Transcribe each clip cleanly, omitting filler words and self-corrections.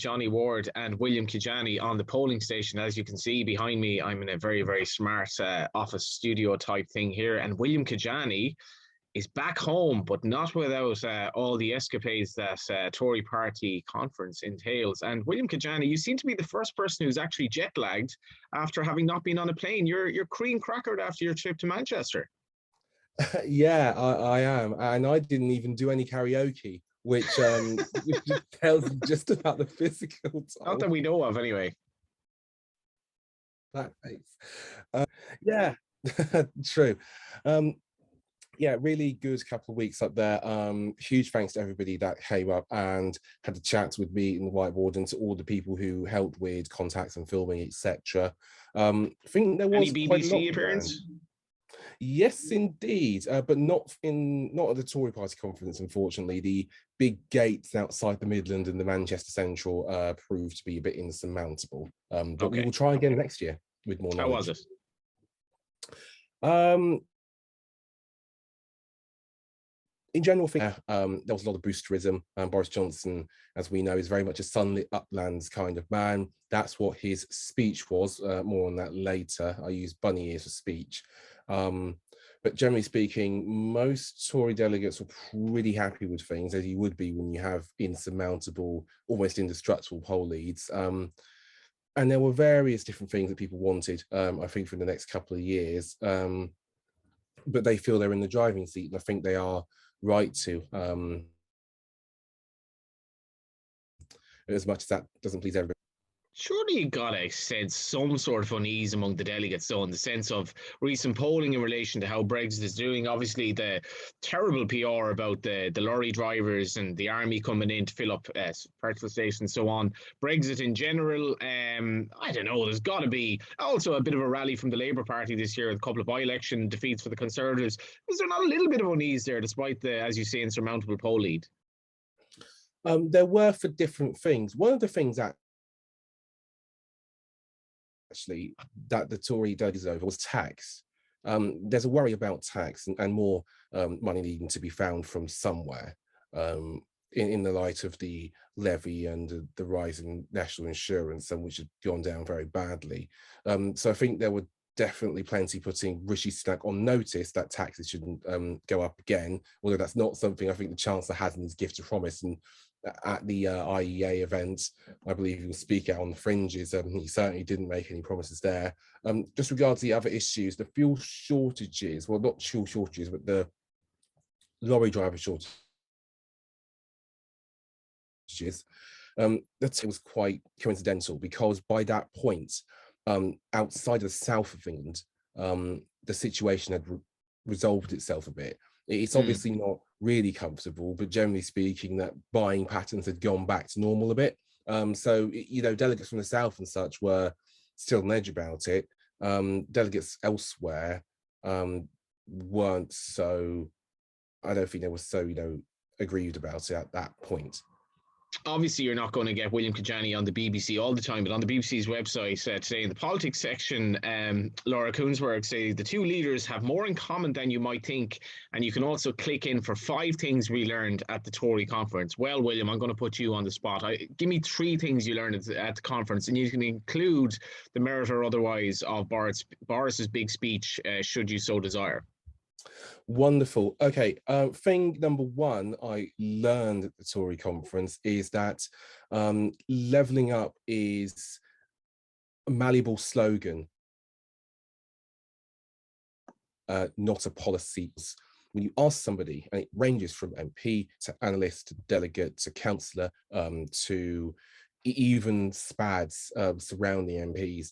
Johnny Ward and William Kedjanyi on the polling station. As you can see behind me, I'm in a very, very smart office studio type thing here. And William Kedjanyi is back home, but not without all the escapades that Tory party conference entails. And William Kedjanyi, you seem to be the first person who's actually jet lagged after having not been on a plane. You're cream crackered after your trip to Manchester. Yeah, I am, and I didn't even do any karaoke, which just tells you just about the physical toll. Not that we know of, anyway. That face. Yeah, true. Yeah, really good couple of weeks up there. Huge thanks to everybody that came up and had a chat with me in the whiteboard, and to all the people who helped with contacts and filming, etc. I think there was any quite a lot BBC appearance. Yes, indeed, but not at the Tory party conference, unfortunately. The big gates outside the Midland and the Manchester Central proved to be a bit insurmountable. But we will try again next year with more knowledge. How was it? In general, there was a lot of boosterism. Boris Johnson, as we know, is very much a sunlit uplands kind of man. That's what his speech was. More on that later. I use bunny ears for speech. But generally speaking, most Tory delegates were pretty happy with things, as you would be when you have insurmountable, almost indestructible poll leads. And there were various different things that people wanted, I think, for the next couple of years. But they feel they're in the driving seat, and I think they are right to. As much as that doesn't please everybody. Surely you gotta sense some sort of unease among the delegates, though, in the sense of recent polling in relation to how Brexit is doing. Obviously, the terrible PR about the lorry drivers and the army coming in to fill up petrol stations and so on. Brexit in general, I don't know, there's got to be also a bit of a rally from the Labour Party this year, a couple of by-election defeats for the Conservatives. Is there not a little bit of unease there, despite the, as you say, insurmountable poll lead? There were for different things. One of the things that actually that the Tory delegates over was tax. There's a worry about tax and more money needing to be found from somewhere in the light of the levy and the rise in national insurance, and which had gone down very badly. So I think there were definitely plenty putting Rishi Sunak on notice that taxes shouldn't go up again, although that's not something I think the Chancellor has in his gift of promise. And at the IEA event, I believe he will speak out on the fringes. He certainly didn't make any promises there. Just regards the other issues, the fuel shortages, well, not fuel shortages, but the lorry driver shortages. That was quite coincidental, because by that point, outside of the south of England, the situation had resolved itself a bit. It's obviously not really comfortable, but generally speaking, that buying patterns had gone back to normal a bit. So, you know, delegates from the south and such were still on edge about it. Delegates elsewhere weren't so, I don't think they were so, you know, aggrieved about it at that point. Obviously, you're not going to get William Kedjanyi on the BBC all the time, but on the BBC's website today in the politics section, Laura Koonsberg says the two leaders have more in common than you might think, and you can also click in for 5 things we learned at the Tory conference. Well, William, I'm going to put you on the spot. Give me 3 things you learned at the conference, and you can include the merit or otherwise of Boris's big speech, should you so desire. Wonderful. Okay, thing number 1 I learned at the Tory conference is that levelling up is a malleable slogan, not a policy. When you ask somebody, and it ranges from MP to analyst to delegate to councillor to even SPADs surrounding MPs,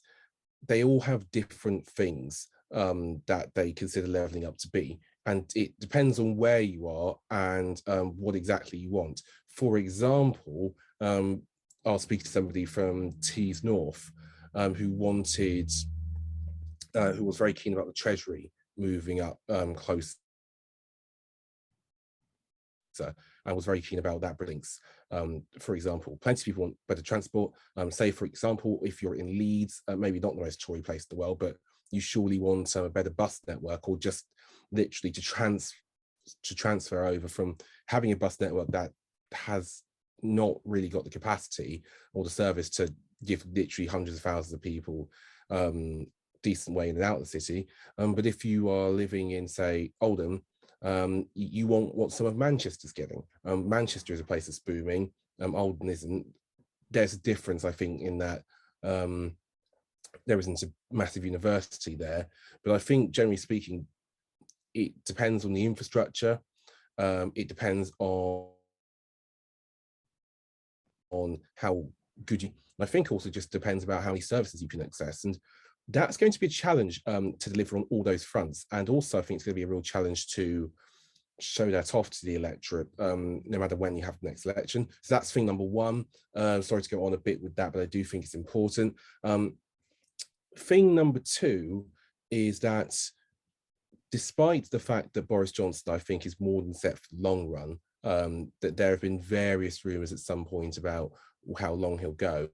they all have different things that they consider levelling up to be. And it depends on where you are and what exactly you want. For example, I'll speak to somebody from Tees North who was very keen about the Treasury moving up closer, and was very keen about that links. For example, plenty of people want better transport. Say, for example, if you're in Leeds, maybe not the most Tory place in the world, but you surely want a better bus network, or just literally to transfer over from having a bus network that has not really got the capacity or the service to give literally hundreds of thousands of people decent way in and out of the city. But if you are living in, say, Oldham, you want what some of Manchester's getting. Manchester is a place that's booming. Oldham isn't. There's a difference, I think, in that there isn't a massive university there. But I think, generally speaking, it depends on the infrastructure. It depends on how good you. I think also just depends about how many services you can access, and that's going to be a challenge to deliver on all those fronts. And also, I think it's going to be a real challenge to show that off to the electorate, no matter when you have the next election. So that's thing number one. Sorry to go on a bit with that, but I do think it's important. Thing number two is that despite the fact that Boris Johnson, I think, is more than set for the long run, that there have been various rumours at some point about how long he'll go.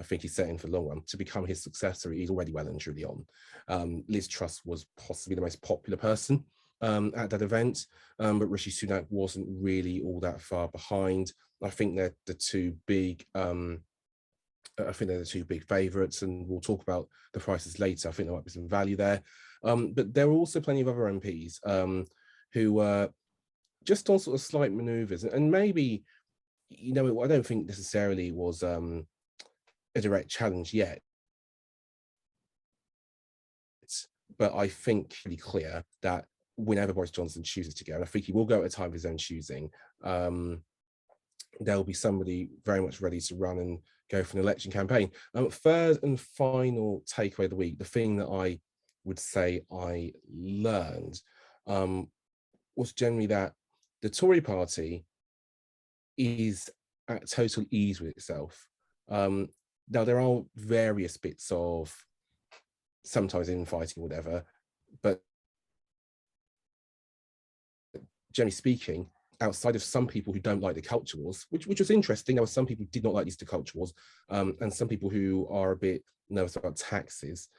I think he's set in for the long run. To become his successor, he's already well and truly on. Liz Truss was possibly the most popular person at that event, but Rishi Sunak wasn't really all that far behind. I think they're the two big favourites, and we'll talk about the prices later. I think there might be some value there. But there are also plenty of other MPs who were just on sort of slight manoeuvres, and maybe, I don't think necessarily was a direct challenge yet, but I think really clear that whenever Boris Johnson chooses to go, and I think he will go at a time of his own choosing, there'll be somebody very much ready to run and go for an election campaign. Third and final takeaway of the week, the thing that I would say I learned was generally that the Tory party is at total ease with itself. Now, there are various bits of sometimes infighting or whatever, but generally speaking, outside of some people who don't like the culture wars, which was interesting, there were some people who did not like these two culture wars, and some people who are a bit nervous about taxes.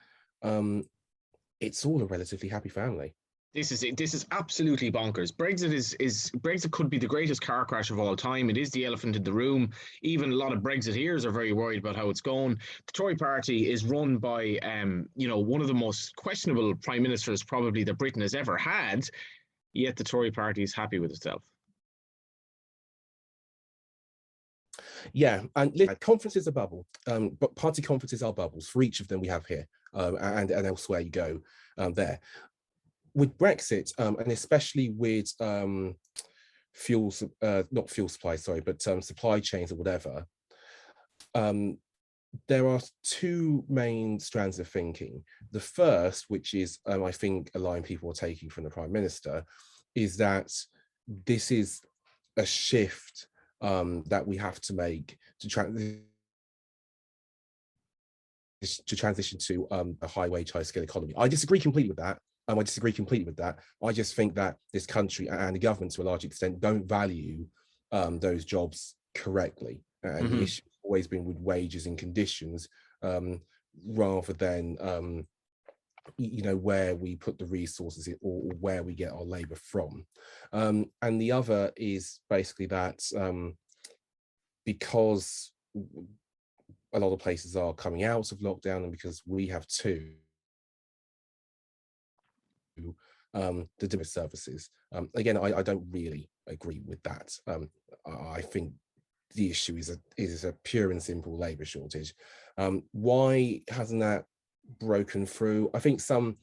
It's all a relatively happy family. This is absolutely bonkers. Brexit could be the greatest car crash of all time. It is the elephant in the room. Even a lot of Brexiteers are very worried about how it's going. The Tory party is run by one of the most questionable prime ministers probably that Britain has ever had, yet the Tory party is happy with itself. Yeah, and conferences are bubble, but party conferences are bubbles for each of them we have here, and elsewhere you go there. With Brexit, and especially with not fuel supply, sorry, but supply chains or whatever, there are two main strands of thinking. The first, which is, I think, a line people are taking from the Prime Minister, is that this is a shift that we have to make to transition to a high wage, high skill economy. I disagree completely with that. I just think that this country and the government, to a large extent, don't value those jobs correctly. And the issue has always been with wages and conditions, rather than where we put the resources in, or where we get our labour from. And the other is basically that because a lot of places are coming out of lockdown, and because we have too, the different services. Again, I don't really agree with that. I think the issue is a pure and simple labour shortage. Why hasn't that broken through? I think some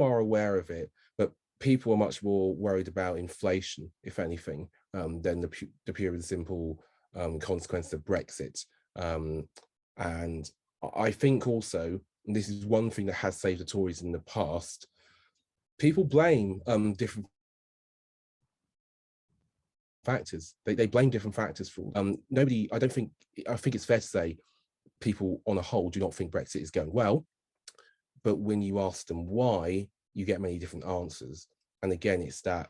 are aware of it, but people are much more worried about inflation, if anything, than the pure and simple consequence of Brexit. And I think also, and this is one thing that has saved the Tories in the past, people blame different factors. They blame different factors for nobody. I think it's fair to say people on a whole do not think Brexit is going well, but when you ask them why, you get many different answers. And again, it's that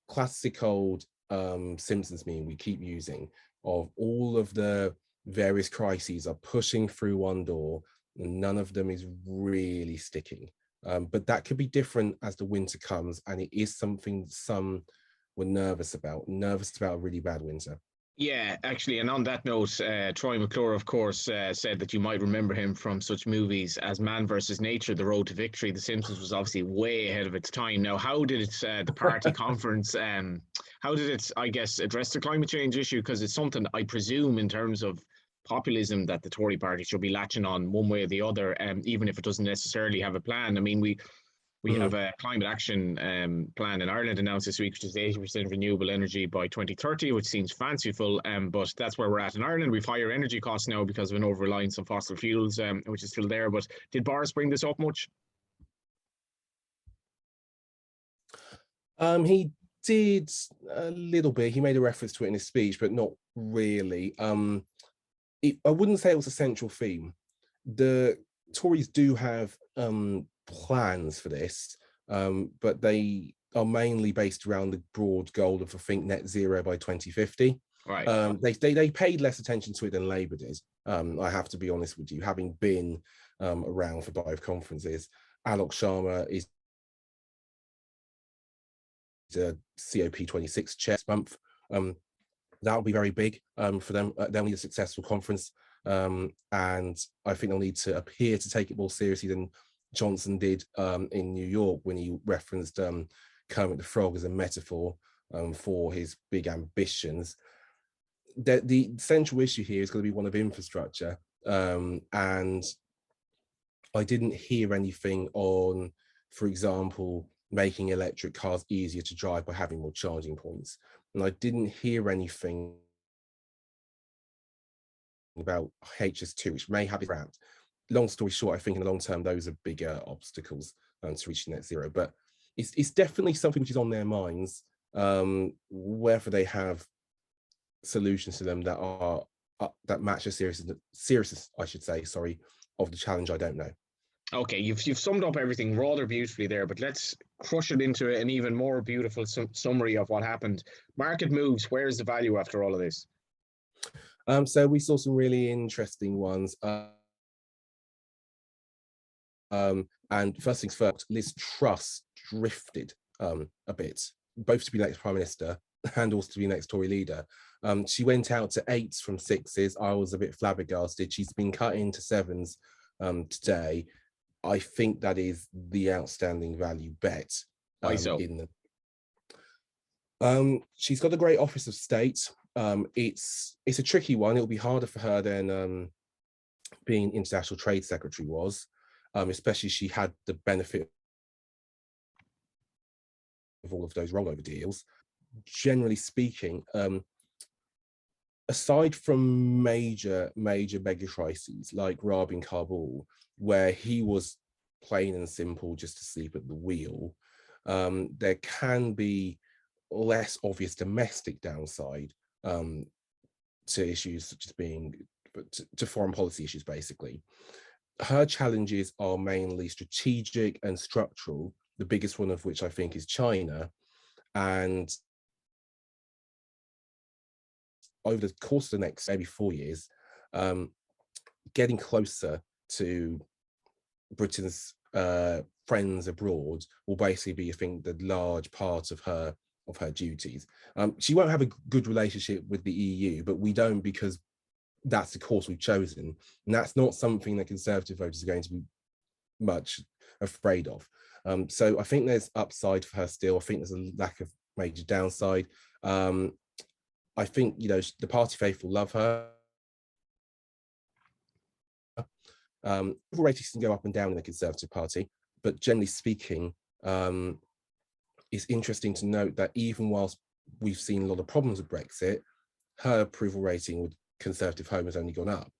classic old Simpsons meme we keep using of all of the various crises are pushing through one door and none of them is really sticking. But that could be different as the winter comes, and it is something some were nervous about a really bad winter. Yeah, actually, and on that note, Troy McClure, of course, said that you might remember him from such movies as Man vs. Nature, The Road to Victory. The Simpsons was obviously way ahead of its time. Now, how did it, the party conference, how did it, I guess, address the climate change issue? Because it's something I presume in terms of populism that the Tory party should be latching on one way or the other, even if it doesn't necessarily have a plan. I mean, we have a climate action plan in Ireland announced this week, which is 80% renewable energy by 2030, which seems fanciful, but that's where we're at in Ireland. We've higher energy costs now because of an over-reliance on fossil fuels, which is still there. But did Boris bring this up much? He did a little bit. He made a reference to it in his speech, but not really. I wouldn't say it was a central theme. The Tories do have plans for this, but they are mainly based around the broad goal of, I think, net zero by 2050. Right. They paid less attention to it than Labour did. I have to be honest with you, having been around for both conferences. Alok Sharma is the COP26 chair this month. That will be very big for them. They'll need a successful conference, and I think they'll need to appear to take it more seriously than Johnson did in New York when he referenced Kermit the Frog as a metaphor for his big ambitions. The central issue here is going to be one of infrastructure, and I didn't hear anything on, for example, making electric cars easier to drive by having more charging points. And I didn't hear anything about HS2, which may have it wrapped. Long story short, I think in the long term, those are bigger obstacles to reaching net zero. But it's definitely something which is on their minds. Whether they have solutions to them that are that match the seriousness, I should say, sorry, of the challenge, I don't know. Okay, you've summed up everything rather beautifully there, but let's crush it into an even more beautiful summary of what happened. Market moves. Where's the value after all of this? So we saw some really interesting ones. And first things first, Liz Truss drifted a bit, both to be next Prime Minister and also to be next Tory leader. She went out to 8s from 6s. I was a bit flabbergasted. She's been cut into 7s today. I think that is the outstanding value bet. She's got a great Office of State. It's a tricky one. It'll be harder for her than being International Trade Secretary was, especially she had the benefit of all of those rollover deals. Generally speaking, aside from major mega crises like Raab in Kabul, where he was plain and simple just asleep at the wheel, there can be less obvious domestic downside to issues such as being to foreign policy issues. Basically, her challenges are mainly strategic and structural, the biggest one of which I think is China. And over the course of the next maybe 4 years, getting closer to Britain's friends abroad will basically be, I think, the large part of her duties. She won't have a good relationship with the EU, but we don't, because that's the course we've chosen, and that's not something that Conservative voters are going to be much afraid of. So I think there's upside for her still. I think there's a lack of major downside. I think, you know, the party faithful love her. Approval ratings can go up and down in the Conservative Party, but generally speaking, it's interesting to note that even whilst we've seen a lot of problems with Brexit, her approval rating with Conservative Home has only gone up.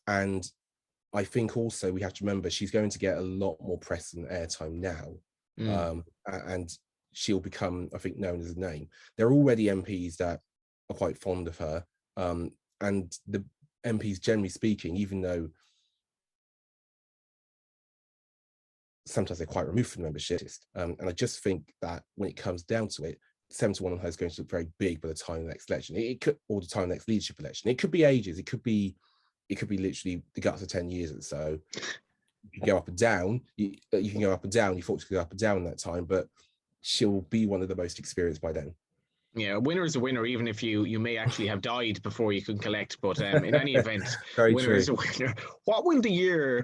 And I think also we have to remember she's going to get a lot more press and airtime now. And she'll become, I think, known as a name. There are already MPs that are quite fond of her. And the MPs, generally speaking, even though sometimes they're quite removed from membership, and I just think that when it comes down to it, 7-1 on her is going to look very big by the time of the next election. It could, or the time of the next leadership election. It could be ages. It could be literally the guts of 10 years or so. You can go up and down. You can go up and down. You thought you could go up and down in that time, but she'll be one of the most experienced by then. Yeah, a winner is a winner, even if you may actually have died before you can collect. But in any event, winner is a winner. What will the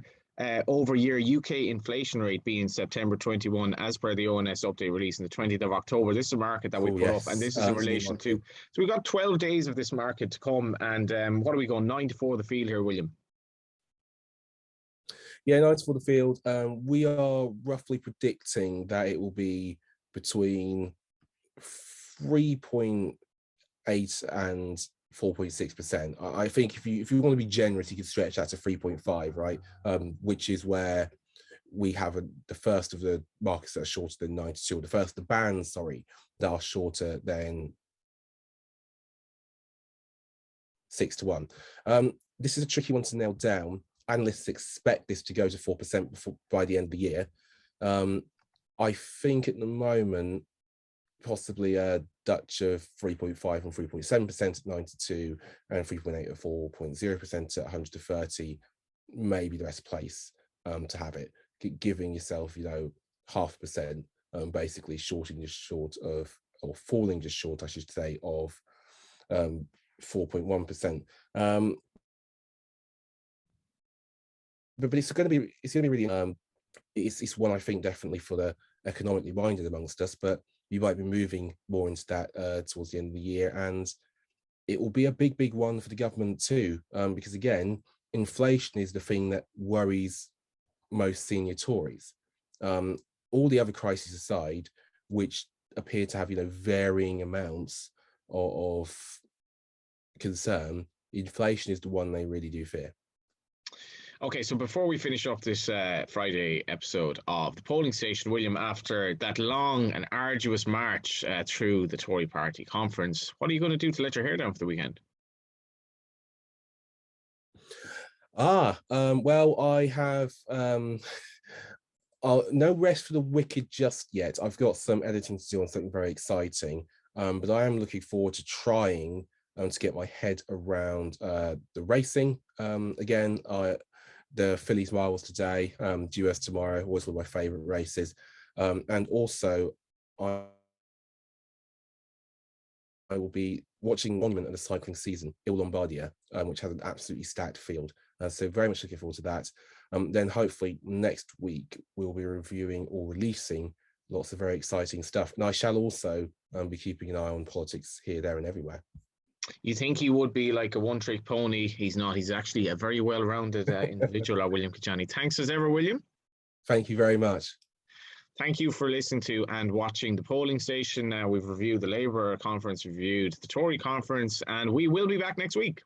over year UK inflation rate be in September 21, as per the ONS update release on the 20th of October? This is a market that we put up, and this is in relation to. So we've got 12 days of this market to come, and what are we going 9-4 the field here, William? Yeah, 9-4 the field. We are roughly predicting that it will be between 3.8 and 4.6%. I think if you want to be generous, you could stretch that to 3.5, right? Which is where we have the first of the markets that are shorter than 92, the first, the bands, sorry, that are shorter than 6-1. This is a tricky one to nail down. Analysts expect this to go to 4% by the end of the year. I think at the moment, possibly a Dutch of 3.5 and 3.7% at 92 and 3.8 at 4.0% at 130 may be the best place to have it, giving yourself, 0.5%, basically falling just short, I should say, of 4.1%. But it's going to be really it's one I think definitely for the economically minded amongst us, but you might be moving more into that towards the end of the year, and it will be a big one for the government too, because again, inflation is the thing that worries most senior Tories. All the other crises aside, which appear to have varying amounts of concern, inflation is the one they really do fear. Okay, so before we finish off this Friday episode of the polling station, William, after that long and arduous march through the Tory party conference, what are you going to do to let your hair down for the weekend? Well, I have no rest for the wicked just yet. I've got some editing to do on something very exciting, but I am looking forward to trying to get my head around the racing. Again, the Phillies Mile was today, US tomorrow, always one of my favourite races. And also, I will be watching monument of the cycling season, Il Lombardia, which has an absolutely stacked field. So very much looking forward to that. Then hopefully next week, we'll be reviewing or releasing lots of very exciting stuff. And I shall also be keeping an eye on politics here, there and everywhere. You think he would be like a one-trick pony? He's not. He's actually a very well-rounded individual, William Kedjanyi. Thanks as ever, William. Thank you very much. Thank you for listening to and watching the polling station. We've reviewed the Labour conference, reviewed the Tory conference, and we will be back next week.